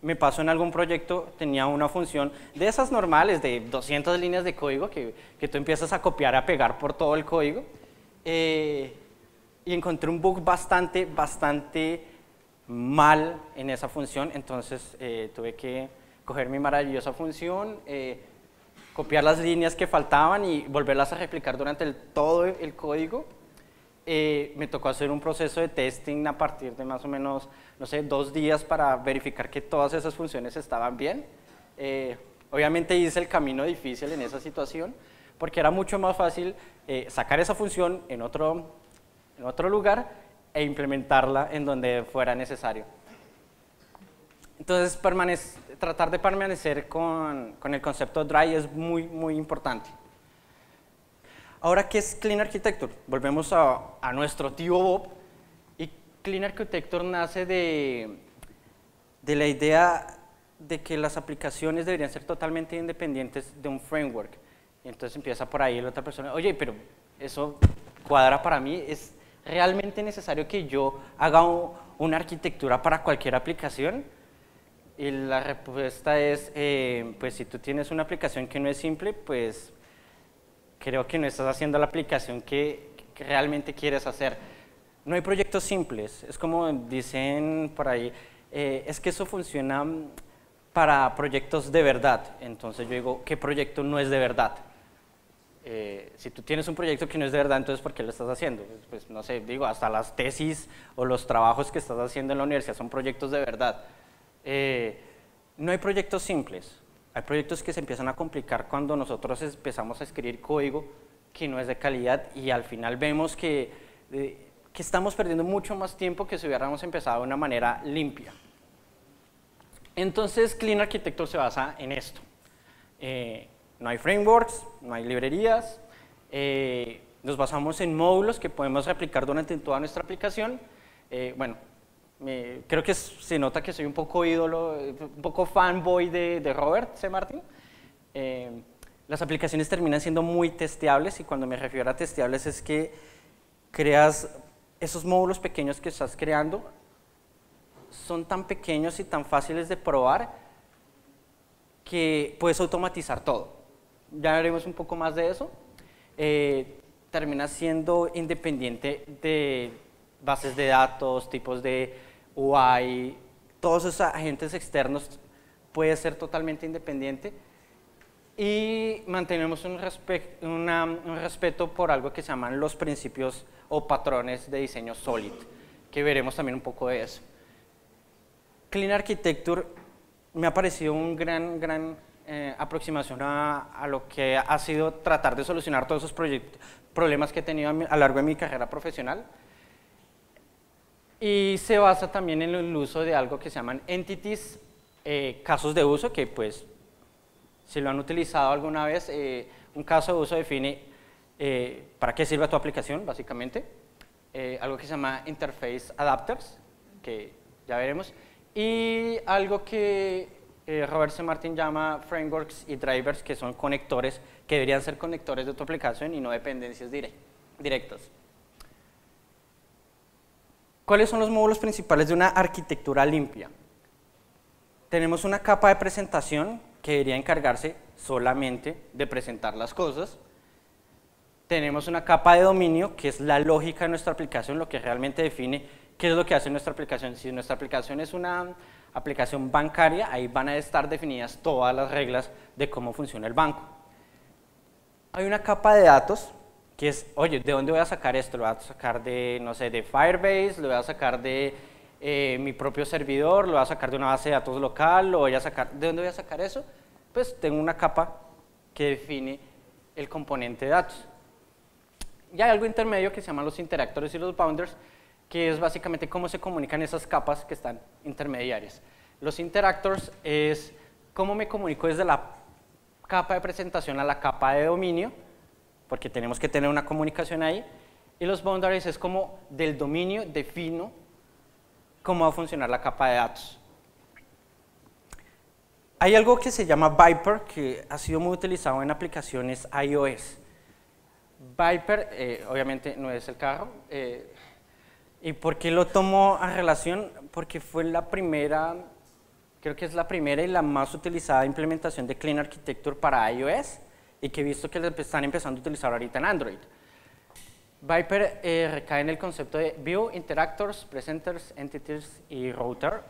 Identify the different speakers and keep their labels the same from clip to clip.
Speaker 1: me pasó en algún proyecto, tenía una función de esas normales, de 200 líneas de código, que tú empiezas a copiar, a pegar por todo el código, y encontré un bug bastante mal en esa función, entonces tuve que coger mi maravillosa función, copiar las líneas que faltaban y volverlas a replicar durante todo el código. Me tocó hacer un proceso de testing a partir de más o menos, no sé, 2 días para verificar que todas esas funciones estaban bien. Obviamente hice el camino difícil en esa situación, porque era mucho más fácil sacar esa función en otro lugar e implementarla en donde fuera necesario. Entonces, tratar de permanecer con el concepto dry es muy importante. Ahora, ¿qué es Clean Architecture? Volvemos a nuestro tío Bob, y Clean Architecture nace de la idea de que las aplicaciones deberían ser totalmente independientes de un framework. Y entonces empieza por ahí la otra persona, oye, pero eso cuadra para mí, ¿es realmente necesario que yo haga una arquitectura para cualquier aplicación? Y la respuesta es, pues si tú tienes una aplicación que no es simple, pues creo que no estás haciendo la aplicación que realmente quieres hacer. No hay proyectos simples, es como dicen por ahí, es que eso funciona para proyectos de verdad. Entonces yo digo, ¿qué proyecto no es de verdad? Si tú tienes un proyecto que no es de verdad, entonces ¿por qué lo estás haciendo? Pues no sé, digo, hasta las tesis o los trabajos que estás haciendo en la universidad son proyectos de verdad. No hay proyectos simples. Hay proyectos que se empiezan a complicar cuando nosotros empezamos a escribir código que no es de calidad, y al final vemos que estamos perdiendo mucho más tiempo que si hubiéramos empezado de una manera limpia. Entonces, Clean Architecture se basa en esto. No hay frameworks, no hay librerías, nos basamos en módulos que podemos replicar durante toda nuestra aplicación. Bueno, creo que se nota que soy un poco ídolo, un poco fanboy de Robert C. Martin. Las aplicaciones terminan siendo muy testeables, y cuando me refiero a testeables es que creas esos módulos pequeños que estás creando, son tan pequeños y tan fáciles de probar que puedes automatizar todo. Ya veremos un poco más de eso. Termina siendo independiente de bases de datos, tipos de UI, todos esos agentes externos, puede ser totalmente independiente, y mantenemos un respeto por algo que se llaman los principios o patrones de diseño SOLID, que veremos también un poco de eso. Clean Architecture me ha parecido un gran aproximación a lo que ha sido tratar de solucionar todos esos problemas que he tenido a lo largo de mi carrera profesional. Y se basa también en el uso de algo que se llaman entities, casos de uso, que pues si lo han utilizado alguna vez, un caso de uso define para qué sirve tu aplicación, básicamente. Algo que se llama interface adapters, que ya veremos, y algo que Robert C. Martin llama frameworks y drivers, que son conectores, que deberían ser conectores de tu aplicación y no dependencias directas. ¿Cuáles son los módulos principales de una arquitectura limpia? Tenemos una capa de presentación que debería encargarse solamente de presentar las cosas. Tenemos una capa de dominio, que es la lógica de nuestra aplicación, lo que realmente define qué es lo que hace nuestra aplicación. Si nuestra aplicación es una aplicación bancaria, ahí van a estar definidas todas las reglas de cómo funciona el banco. Hay una capa de datos, que es, oye, ¿de dónde voy a sacar esto? Lo voy a sacar de, no sé, de Firebase, lo voy a sacar de mi propio servidor, lo voy a sacar de una base de datos local, lo voy a sacar, ¿de dónde voy a sacar eso? Pues tengo una capa que define el componente de datos. Y hay algo intermedio que se llaman los interactores y los bounders, que es básicamente cómo se comunican esas capas que están intermediarias. Los interactors es cómo me comunico desde la capa de presentación a la capa de dominio, porque tenemos que tener una comunicación ahí, y los boundaries es como del dominio defino cómo va a funcionar la capa de datos. Hay algo que se llama Viper, que ha sido muy utilizado en aplicaciones iOS. Viper, obviamente no es el carro, ¿y por qué lo tomo a relación? Porque fue la primera Creo que es la primera y la más utilizada implementación de Clean Architecture para iOS y que he visto que están empezando a utilizar ahorita en Android. Viper recae en el concepto de View, Interactors, Presenters, Entities y Router.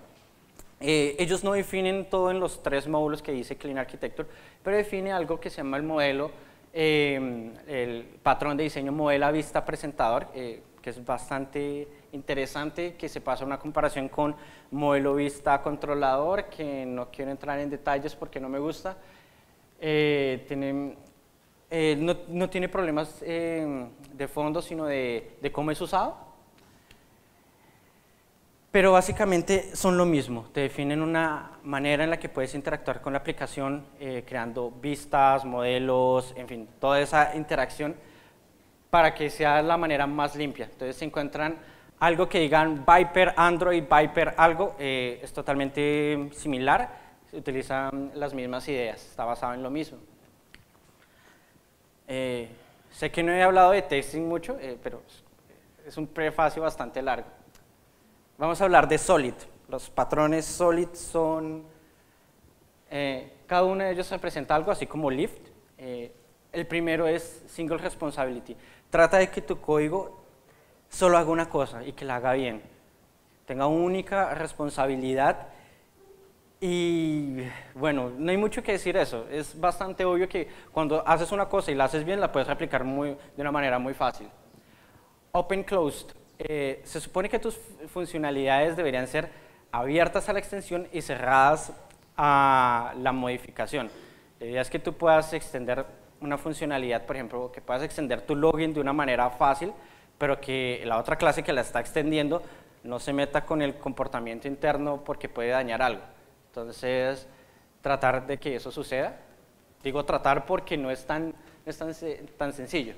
Speaker 1: Ellos no definen todo en los 3 módulos que dice Clean Architecture, pero define algo que se llama el modelo, el patrón de diseño modelo vista presentador, que es bastante interesante, que se pasa a una comparación con modelo vista controlador, que no quiero entrar en detalles porque no me gusta. No tiene problemas de fondo, sino de cómo es usado. Pero básicamente son lo mismo, te definen una manera en la que puedes interactuar con la aplicación, creando vistas, modelos, en fin, toda esa interacción para que sea la manera más limpia. Entonces, se encuentran algo que digan Viper Android, Viper algo, es totalmente similar, se utilizan las mismas ideas, está basado en lo mismo. Sé que no he hablado de testing mucho, pero es un prefacio bastante largo. Vamos a hablar de Solid. Los patrones Solid son, cada uno de ellos representa algo, así como Lift. El primero es Single Responsibility. Trata de que tu código solo haga una cosa y que la haga bien. Tenga única responsabilidad. Y bueno, no hay mucho que decir eso, es bastante obvio que cuando haces una cosa y la haces bien, la puedes replicar de una manera muy fácil. Open Closed, se supone que tus funcionalidades deberían ser abiertas a la extensión y cerradas a la modificación. La idea es que tú puedas extender una funcionalidad, por ejemplo, que puedas extender tu login de una manera fácil, pero que la otra clase que la está extendiendo no se meta con el comportamiento interno porque puede dañar algo. Entonces, tratar de que eso suceda. Digo tratar porque no es tan sencillo.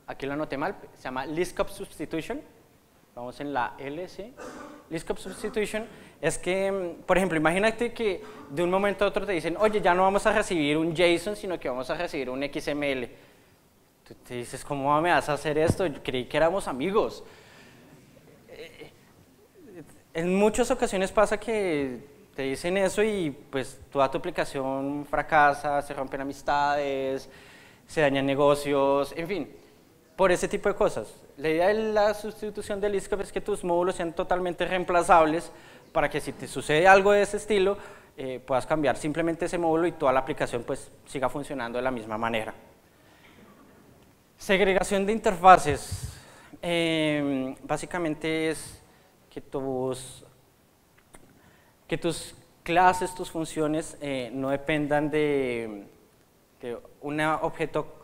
Speaker 1: Aquí lo anoté mal, se llama List-Scope Substitution. Vamos en la LC. List-Scope Substitution es que, por ejemplo, imagínate que de un momento a otro te dicen, oye, ya no vamos a recibir un JSON, sino que vamos a recibir un XML. Tú te dices, ¿cómo me vas a hacer esto? Yo creí que éramos amigos. En muchas ocasiones pasa que te dicen eso y pues toda tu aplicación fracasa, se rompen amistades, se dañan negocios, en fin, por ese tipo de cosas. La idea de la sustitución del List-Scope es que tus módulos sean totalmente reemplazables para que si te sucede algo de ese estilo, puedas cambiar simplemente ese módulo y toda la aplicación pues siga funcionando de la misma manera. Segregación de interfaces, básicamente es que tus clases, tus funciones no dependan de un objeto,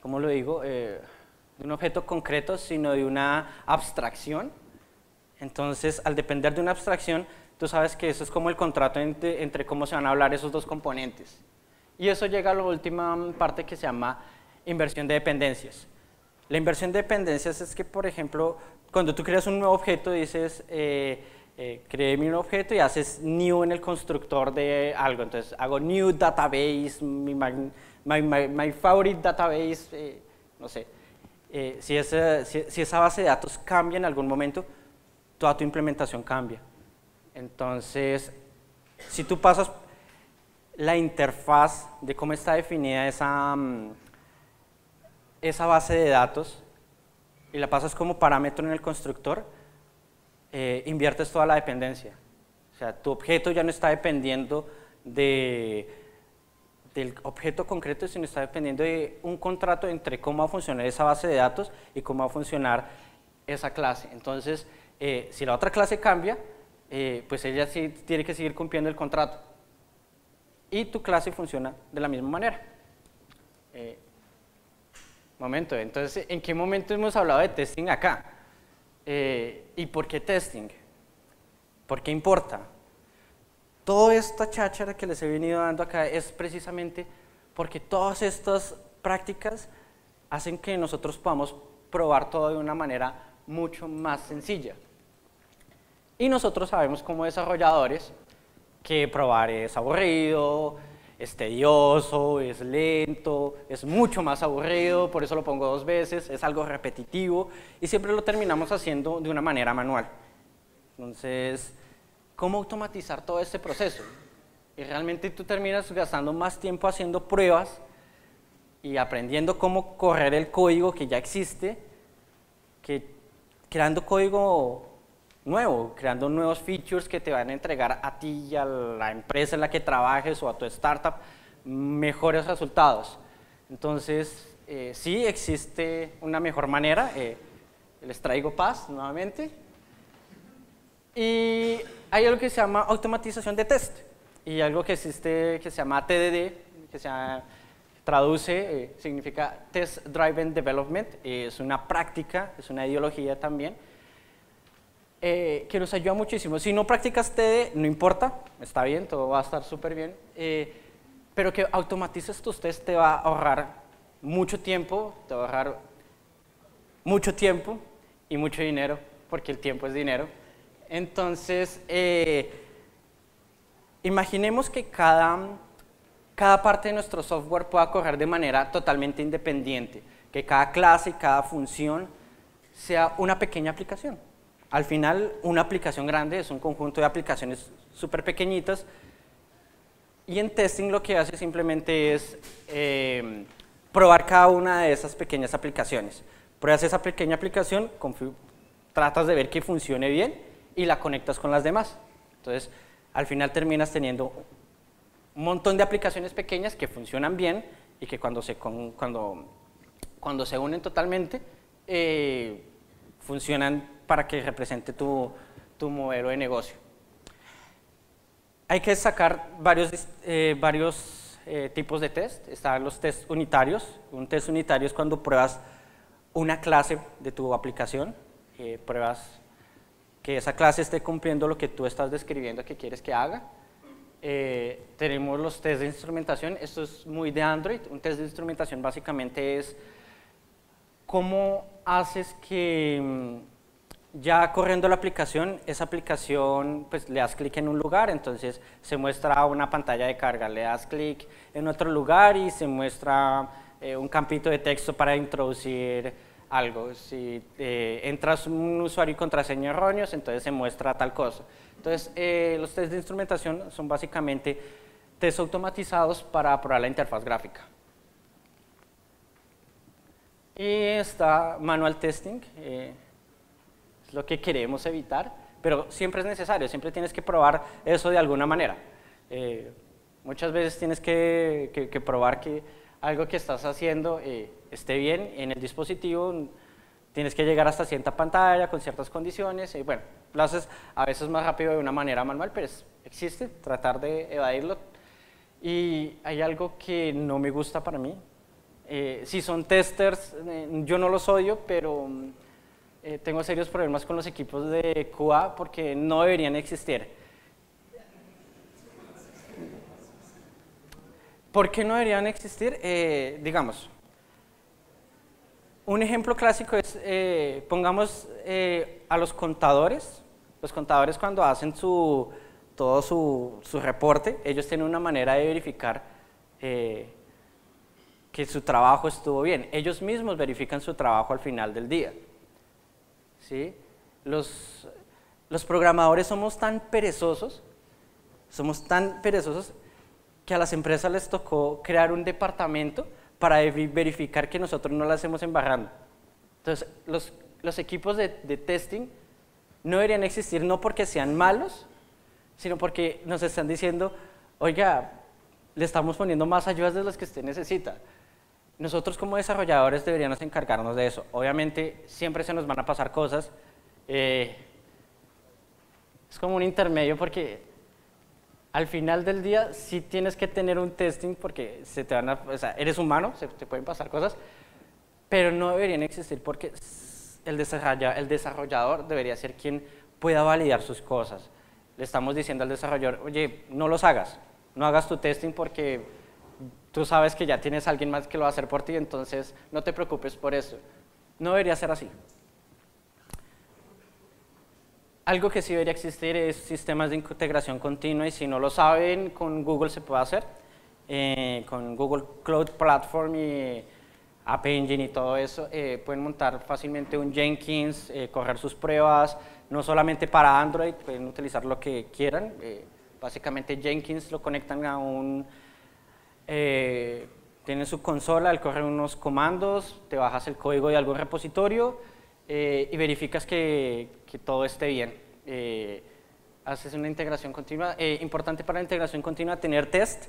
Speaker 1: ¿cómo lo digo? De un objeto concreto, sino de una abstracción. Entonces, al depender de una abstracción, tú sabes que eso es como el contrato entre cómo se van a hablar esos dos componentes. Y eso llega a la última parte que se llama inversión de dependencias. La inversión de dependencias es que, por ejemplo, cuando tú creas un nuevo objeto, dices, créeme un objeto y haces new en el constructor de algo. Entonces, hago new database, my favorite database, no sé. Si esa base de datos cambia en algún momento, toda tu implementación cambia. Entonces, si tú pasas la interfaz de cómo está definida esa base de datos y la pasas como parámetro en el constructor, inviertes toda la dependencia. O sea, tu objeto ya no está dependiendo del objeto concreto, sino está dependiendo de un contrato entre cómo va a funcionar esa base de datos y cómo va a funcionar esa clase. Entonces, si la otra clase cambia, pues ella sí tiene que seguir cumpliendo el contrato. Y tu clase funciona de la misma manera. Momento, entonces, ¿en qué momento hemos hablado de testing acá? ¿Y por qué testing? ¿Por qué importa? Toda esta cháchara que les he venido dando acá es precisamente porque todas estas prácticas hacen que nosotros podamos probar todo de una manera mucho más sencilla. Y nosotros sabemos como desarrolladores que probar es aburrido, es tedioso, es lento, es mucho más aburrido, por eso lo pongo 2 veces, es algo repetitivo y siempre lo terminamos haciendo de una manera manual. Entonces, cómo automatizar todo este proceso. Y realmente tú terminas gastando más tiempo haciendo pruebas y aprendiendo cómo correr el código que ya existe, que creando código nuevo, creando nuevos features que te van a entregar a ti y a la empresa en la que trabajes o a tu startup mejores resultados. Entonces, sí existe una mejor manera, les traigo paz nuevamente. Y hay algo que se llama automatización de test y algo que existe que se llama TDD, que se traduce, significa Test Driven Development, es una práctica, es una ideología también, que nos ayuda muchísimo. Si no practicas TDD, no importa, está bien, todo va a estar súper bien, pero que automatices tus tests te va a ahorrar mucho tiempo, te va a ahorrar mucho tiempo y mucho dinero, porque el tiempo es dinero. Entonces, imaginemos que cada parte de nuestro software pueda correr de manera totalmente independiente, que cada clase y cada función sea una pequeña aplicación. Al final, una aplicación grande es un conjunto de aplicaciones súper pequeñitas, y en testing lo que hace simplemente es probar cada una de esas pequeñas aplicaciones. Pruebas esa pequeña aplicación, tratas de ver que funcione bien y la conectas con las demás. Entonces, al final terminas teniendo un montón de aplicaciones pequeñas que funcionan bien y que cuando se unen totalmente, funcionan para que represente tu modelo de negocio. Hay que sacar varios tipos de test. Están los test unitarios. Un test unitario es cuando pruebas una clase de tu aplicación, pruebas que esa clase esté cumpliendo lo que tú estás describiendo que quieres que haga. Tenemos los test de instrumentación. Esto es muy de Android. Un test de instrumentación básicamente es cómo haces que ya corriendo la aplicación, esa aplicación pues le das clic en un lugar, entonces se muestra una pantalla de carga, le das clic en otro lugar y se muestra un campito de texto para introducir algo. Si entras un usuario y contraseña erróneos, entonces se muestra tal cosa. Entonces, los test de instrumentación son básicamente test automatizados para probar la interfaz gráfica. Y está manual testing, es lo que queremos evitar, pero siempre es necesario, siempre tienes que probar eso de alguna manera. Muchas veces tienes que probar que algo que estás haciendo esté bien en el dispositivo, tienes que llegar hasta cierta pantalla con ciertas condiciones, y bueno, lo haces a veces más rápido de una manera manual, pero existe, tratar de evadirlo. Y hay algo que no me gusta para mí. Si son testers, yo no los odio, pero tengo serios problemas con los equipos de QA porque no deberían existir. ¿Por qué no deberían existir? Digamos, un ejemplo clásico es, pongamos a los contadores cuando hacen todo su reporte, ellos tienen una manera de verificar que su trabajo estuvo bien. Ellos mismos verifican su trabajo al final del día. ¿Sí? Los programadores somos tan perezosos que a las empresas les tocó crear un departamento para verificar que nosotros no la hacemos embarrando. Entonces, los equipos de testing no deberían existir no porque sean malos, sino porque nos están diciendo, oiga, le estamos poniendo más ayudas de las que usted necesita. Nosotros como desarrolladores deberíamos encargarnos de eso. Obviamente siempre se nos van a pasar cosas. Es como un intermedio porque al final del día sí tienes que tener un testing porque o sea, eres humano, se te pueden pasar cosas, pero no deberían existir porque el desarrollador debería ser quien pueda validar sus cosas. Le estamos diciendo al desarrollador, oye, no los hagas, no hagas tu testing porque tú sabes que ya tienes a alguien más que lo va a hacer por ti, entonces no te preocupes por eso. No debería ser así. Algo que sí debería existir es sistemas de integración continua, y si no lo saben, con Google se puede hacer. Con Google Cloud Platform App Engine y todo eso, pueden montar fácilmente un Jenkins, correr sus pruebas, no solamente para Android, pueden utilizar lo que quieran. Básicamente Jenkins lo conectan a tienen su consola, él corre unos comandos, te bajas el código de algún repositorio y verificas que todo esté bien. Haces una integración continua. Importante para la integración continua tener test.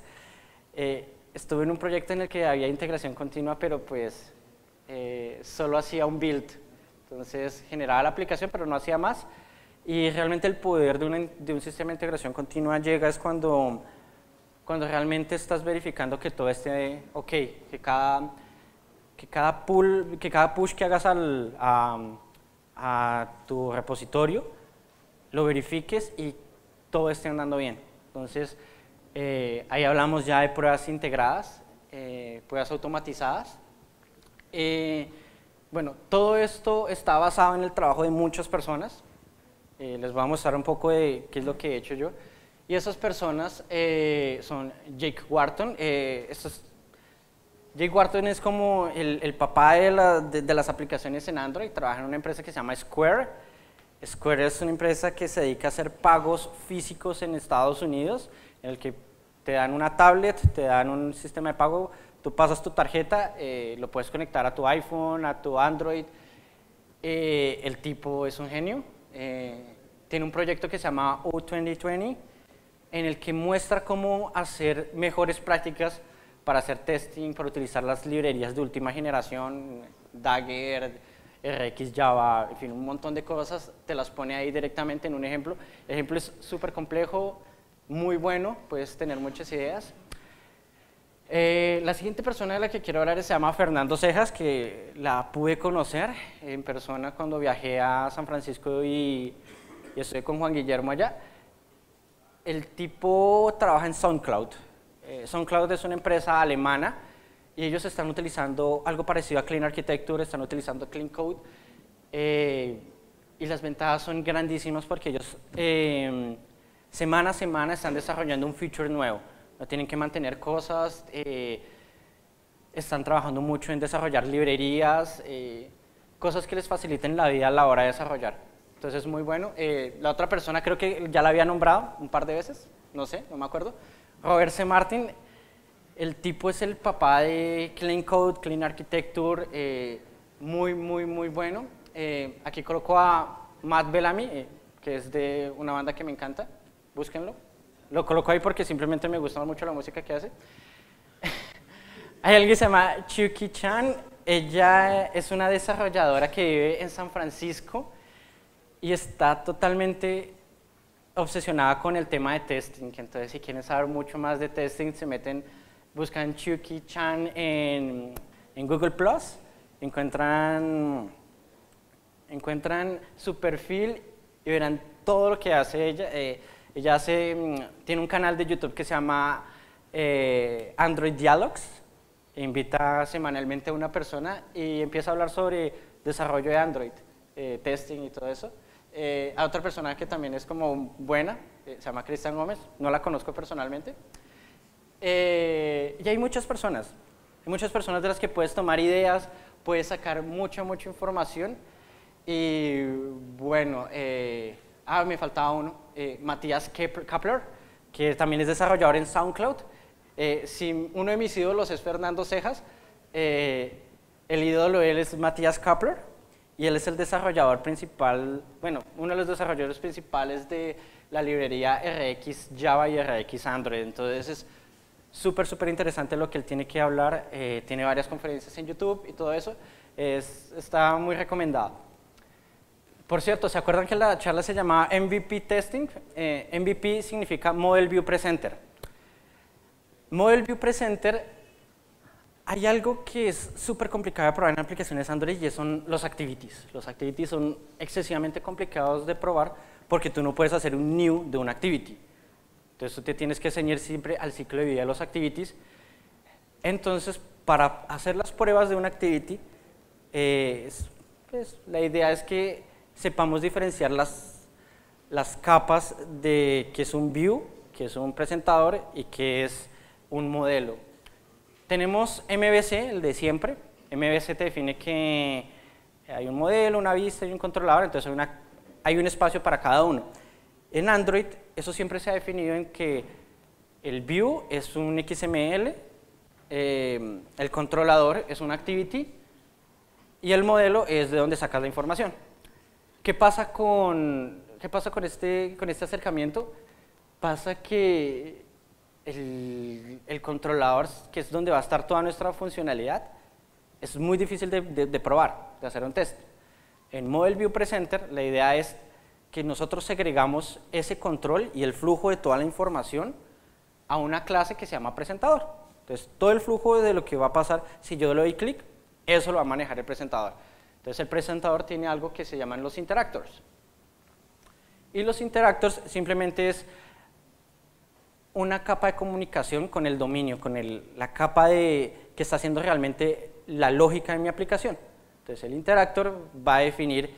Speaker 1: Estuve en un proyecto en el que había integración continua, pero pues solo hacía un build. Entonces generaba la aplicación, pero no hacía más. Y realmente el poder de un sistema de integración continua llega es cuando realmente estás verificando que todo esté ok, que cada push que hagas a tu repositorio lo verifiques y todo esté andando bien. Entonces, ahí hablamos ya de pruebas integradas, pruebas automatizadas. Bueno, todo esto está basado en el trabajo de muchas personas. Les voy a mostrar un poco de qué es lo que he hecho yo. Y esas personas son Jake Wharton. Jake Wharton es como el papá de las aplicaciones en Android. Trabaja en una empresa que se llama Square. Square es una empresa que se dedica a hacer pagos físicos en Estados Unidos, en el que te dan una tablet, te dan un sistema de pago, tú pasas tu tarjeta, lo puedes conectar a tu iPhone, a tu Android. El tipo es un genio. Tiene un proyecto que se llama O2020, en el que muestra cómo hacer mejores prácticas para hacer testing, para utilizar las librerías de última generación, Dagger, RX Java, en fin, un montón de cosas, te las pone ahí directamente en un ejemplo. El ejemplo es súper complejo, muy bueno, puedes tener muchas ideas. La siguiente persona de la que quiero hablar se llama Fernando Cejas, que la pude conocer en persona cuando viajé a San Francisco y estuve con Juan Guillermo allá. El tipo trabaja en SoundCloud. SoundCloud es una empresa alemana y ellos están utilizando algo parecido a Clean Architecture, están utilizando Clean Code y las ventajas son grandísimas porque ellos semana a semana están desarrollando un feature nuevo. No tienen que mantener cosas, están trabajando mucho en desarrollar librerías, cosas que les faciliten la vida a la hora de desarrollar. Entonces es muy bueno. La otra persona creo que ya la había nombrado un par de veces, no sé, no me acuerdo. Robert C. Martin, el tipo es el papá de Clean Code, Clean Architecture, muy bueno. Aquí coloco a Matt Bellamy, que es de una banda que me encanta, búsquenlo. Lo coloco ahí porque simplemente me gusta mucho la música que hace. Hay alguien que se llama Chucky Chan, ella es una desarrolladora que vive en San Francisco y está totalmente obsesionada con el tema de testing. Entonces, si quieren saber mucho más de testing, buscan Chucky Chan en Google Plus, encuentran su perfil y verán todo lo que hace ella. Ella tiene un canal de YouTube que se llama Android Dialogues. Invita semanalmente a una persona y empieza a hablar sobre desarrollo de Android, testing y todo eso. A otra persona que también es como buena, se llama Cristian Gómez, no la conozco personalmente. Y hay muchas personas de las que puedes tomar ideas, puedes sacar mucha información. Y bueno, me faltaba uno, Matías Kapler, que también es desarrollador en SoundCloud. Uno de mis ídolos es Fernando Cejas, el ídolo de él es Matías Kapler. Y él es el desarrollador principal, bueno, uno de los desarrolladores principales de la librería RX Java y RX Android. Entonces es súper interesante lo que él tiene que hablar. Tiene varias conferencias en YouTube y todo eso. Está muy recomendado. Por cierto, ¿se acuerdan que la charla se llamaba MVP Testing? MVP significa Model View Presenter. Model View Presenter, hay algo que es súper complicado de probar en aplicaciones Android y son los activities. Los activities son excesivamente complicados de probar porque tú no puedes hacer un new de un activity. Entonces tú te tienes que ceñir siempre al ciclo de vida de los activities. Entonces, para hacer las pruebas de un activity, la idea es que sepamos diferenciar las capas de qué es un view, qué es un presentador y qué es un modelo. Tenemos MVC, el de siempre. MVC te define que hay un modelo, una vista y un controlador, entonces hay un espacio para cada uno. En Android, eso siempre se ha definido en que el view es un XML, el controlador es un activity y el modelo es de donde sacas la información. ¿Qué pasa con este acercamiento? Pasa que el controlador, que es donde va a estar toda nuestra funcionalidad, es muy difícil de probar, de hacer un test. En Model View Presenter, la idea es que nosotros segregamos ese control y el flujo de toda la información a una clase que se llama presentador. Entonces, todo el flujo de lo que va a pasar, si yo le doy clic, eso lo va a manejar el presentador. Entonces, el presentador tiene algo que se llaman los interactors. Y los interactors simplemente es una capa de comunicación con el dominio, con la capa que está haciendo realmente la lógica de mi aplicación. Entonces, el interactor va a definir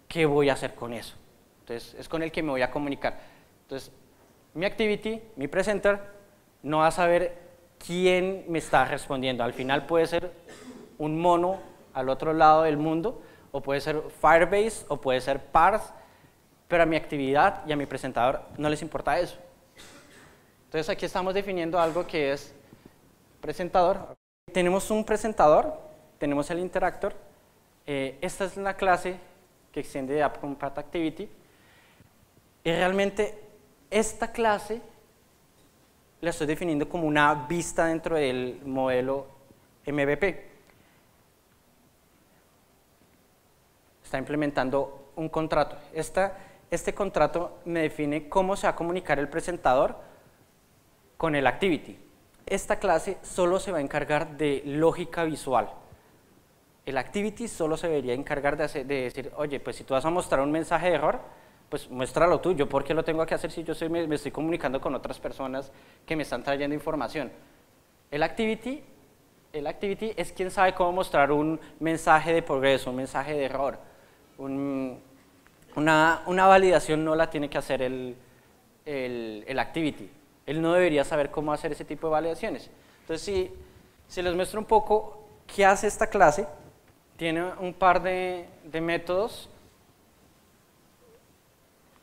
Speaker 1: qué voy a hacer con eso. Entonces, es con el que me voy a comunicar. Entonces, mi activity, mi presenter, no va a saber quién me está respondiendo. Al final puede ser un mono al otro lado del mundo, o puede ser Firebase, o puede ser Parse, pero a mi actividad y a mi presentador no les importa eso. Entonces, aquí estamos definiendo algo que es presentador. Tenemos un presentador, tenemos el interactor. Esta es una clase que extiende de AppCompat_Activity. Y realmente esta clase la estoy definiendo como una vista dentro del modelo MVP. Está implementando un contrato. Este contrato me define cómo se va a comunicar el presentador con el activity. Esta clase solo se va a encargar de lógica visual. El activity solo se debería encargar de decir, oye, pues si tú vas a mostrar un mensaje de error, pues muéstralo tú. ¿Yo por qué lo tengo que hacer si yo me estoy comunicando con otras personas que me están trayendo información? El activity es quien sabe cómo mostrar un mensaje de progreso, un mensaje de error. Una validación no la tiene que hacer el activity. Él no debería saber cómo hacer ese tipo de validaciones. Entonces, si les muestro un poco qué hace esta clase, tiene un par de métodos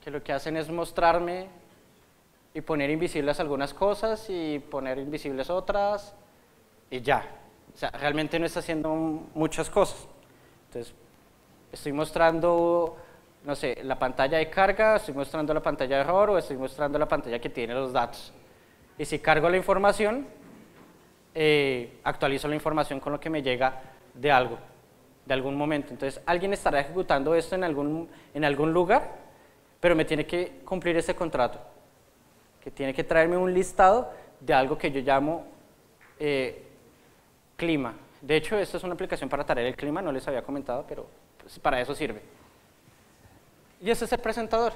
Speaker 1: que lo que hacen es mostrarme y poner invisibles algunas cosas y poner invisibles otras y ya. O sea, realmente no está haciendo muchas cosas. Entonces, estoy mostrando, no sé, la pantalla de carga, estoy mostrando la pantalla de error o estoy mostrando la pantalla que tiene los datos. Y si cargo la información, actualizo la información con lo que me llega de algo, de algún momento. Entonces, alguien estará ejecutando esto en algún lugar, pero me tiene que cumplir ese contrato, que tiene que traerme un listado de algo que yo llamo clima. De hecho, esta es una aplicación para traer el clima, no les había comentado, pero pues, para eso sirve. Y ese es el presentador.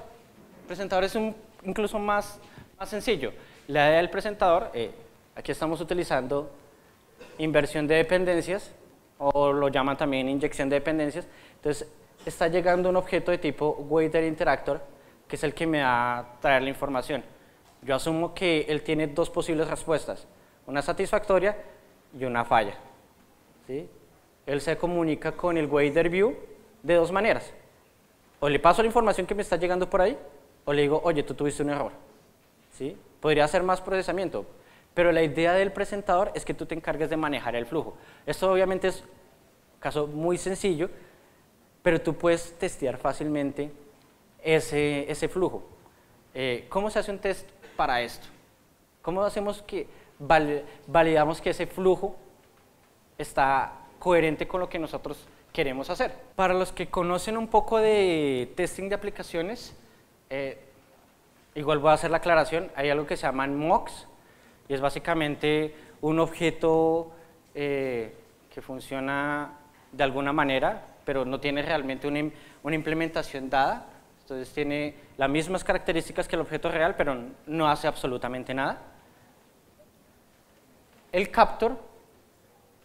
Speaker 1: El presentador es incluso más sencillo. La idea del presentador, aquí estamos utilizando inversión de dependencias, o lo llaman también inyección de dependencias. Entonces, está llegando un objeto de tipo Waiter Interactor, que es el que me va a traer la información. Yo asumo que él tiene dos posibles respuestas, una satisfactoria y una falla. ¿Sí? Él se comunica con el Waiter View de dos maneras. O le paso la información que me está llegando por ahí, o le digo, oye, tú tuviste un error. ¿Sí? Podría hacer más procesamiento, pero la idea del presentador es que tú te encargues de manejar el flujo. Esto obviamente es un caso muy sencillo, pero tú puedes testear fácilmente ese flujo. ¿Cómo se hace un test para esto? ¿Cómo hacemos que validamos que ese flujo está coherente con lo que nosotros queremos hacer? Para los que conocen un poco de testing de aplicaciones, igual voy a hacer la aclaración, hay algo que se llaman mocks, y es básicamente un objeto que funciona de alguna manera, pero no tiene realmente una implementación dada. Entonces tiene las mismas características que el objeto real, pero no hace absolutamente nada. El captor,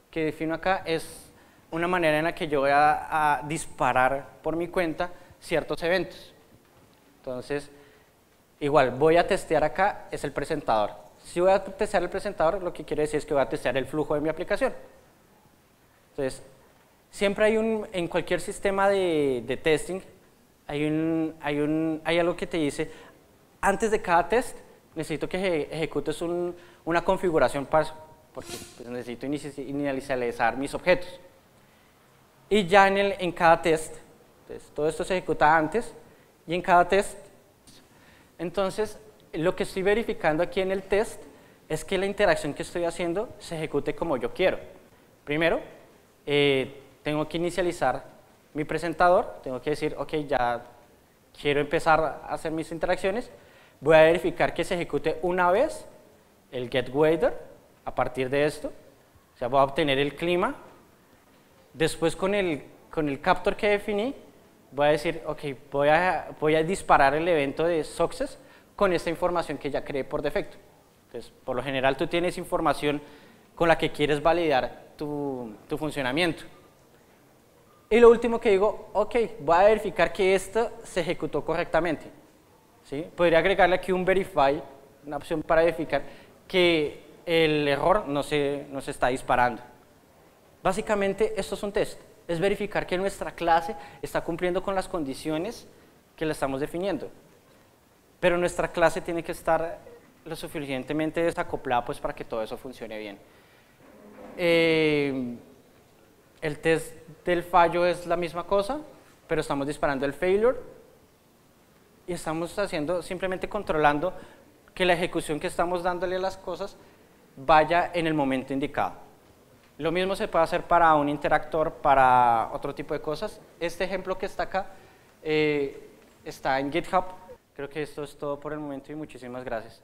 Speaker 1: que defino acá, es una manera en la que yo voy a disparar por mi cuenta ciertos eventos. Entonces, igual, voy a testear acá, es el presentador. Si voy a testear el presentador, lo que quiere decir es que voy a testear el flujo de mi aplicación. Entonces, Siempre hay en cualquier sistema de testing, hay algo que te dice, antes de cada test, necesito que ejecutes una configuración porque pues, necesito inicializar mis objetos. Y ya en cada test, entonces, todo esto se ejecuta antes, y en cada test, entonces, lo que estoy verificando aquí en el test es que la interacción que estoy haciendo se ejecute como yo quiero. Primero, tengo que inicializar mi presentador, tengo que decir, ok, ya quiero empezar a hacer mis interacciones, voy a verificar que se ejecute una vez el getWeather a partir de esto, o sea, voy a obtener el clima, después con el captor que definí, voy a decir, ok, voy a disparar el evento de success con esta información que ya creé por defecto. Entonces, por lo general tú tienes información con la que quieres validar tu funcionamiento. Y lo último que digo, ok, voy a verificar que esto se ejecutó correctamente. ¿Sí? Podría agregarle aquí un verify, una opción para verificar que el error no se está disparando. Básicamente, esto es un test. Es verificar que nuestra clase está cumpliendo con las condiciones que le estamos definiendo. Pero nuestra clase tiene que estar lo suficientemente desacoplada pues, para que todo eso funcione bien. El test del fallo es la misma cosa, pero estamos disparando el failure y estamos haciendo, simplemente controlando que la ejecución que estamos dándole a las cosas vaya en el momento indicado. Lo mismo se puede hacer para un interactor, para otro tipo de cosas. Este ejemplo que está acá está en GitHub. Creo que esto es todo por el momento y muchísimas gracias.